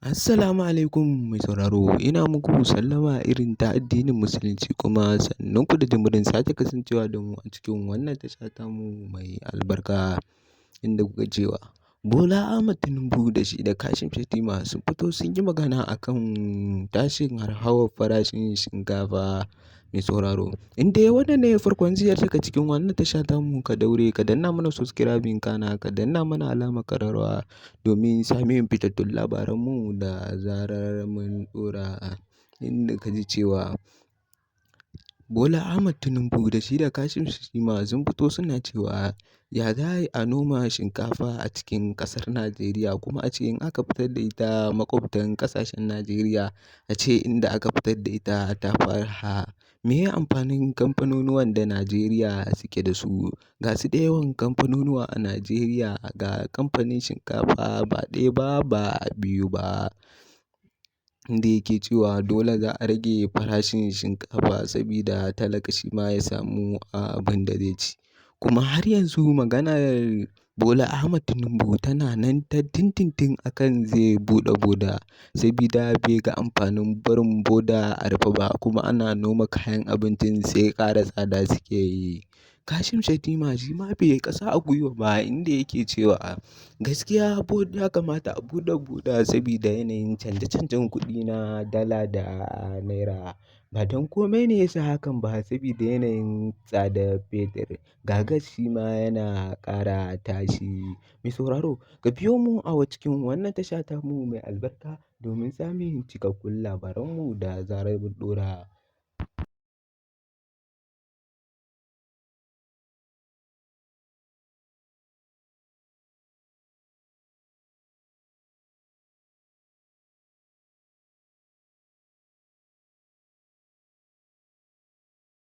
Assalamu alaikum mai sauraro, ina muku sallama irin ta addinin Musulunci kuma sannunku da jimirin sake kasancewa da mu a cikin wannan tasha tamu mai albarka inda kuka cewa Bola Ahmad Tinubu da shi da Kashim Shettima sun fito sun yi magana akan tashin hauhawar farashin shinkafa. Mai sauraro, in dai wannan ne farkon ziyartar ka cikin wannan tasha tamu, ka daure ka danna mana subscribing kana ka danna mana alamar ƙararrawa domin samun fitattun labaranmu da zarar mun ɗora. Inda ka ji cewa Bola Ahmad Tinubu da shi da Kashim Shettima sun fito suna cewa ya za a yi a noma shinkafa a cikin ƙasar Najeriya kuma a ce in aka fitar da ita maƙwabtan ƙasashen Najeriya, a ce inda aka fitar da ita ta fi arha. Me ye amfanin kamfanonuwan da Najeriya suke da su? Ga su da yawan kamfanonuwa a Najeriya, ga kamfanin shinkafa ba ɗaya ba, ba biyu ba. Inda yake cewa dole za a rage farashin shinkafa sabida talaka shi ma ya samu abin da zai ci. Kuma har yanzu maganar Bola Ahmad Tinubu tana nan ta tintintin akan zai buɗe boda sabida bai ga amfanin barin boda a rufe ba kuma ana noma kayan abincin sai ƙara tsada suke yi. Kashim Shettima shi ma bai yi ƙasa a gwiwa ba inda yake cewa gaskiya ya kamata a buɗe boda sabida yanayin canje-canjen kuɗi na dala da naira. Ba don komai ne ya sa hakan ba sabida yanayin tsadar fetur. Ga gas shi ma yana ƙara tashi. Mai sauraro, ka biyo mu a cikin wannan tasha tamu mai albarka domin samun cikakkun labaranmu da zarar mun ɗora.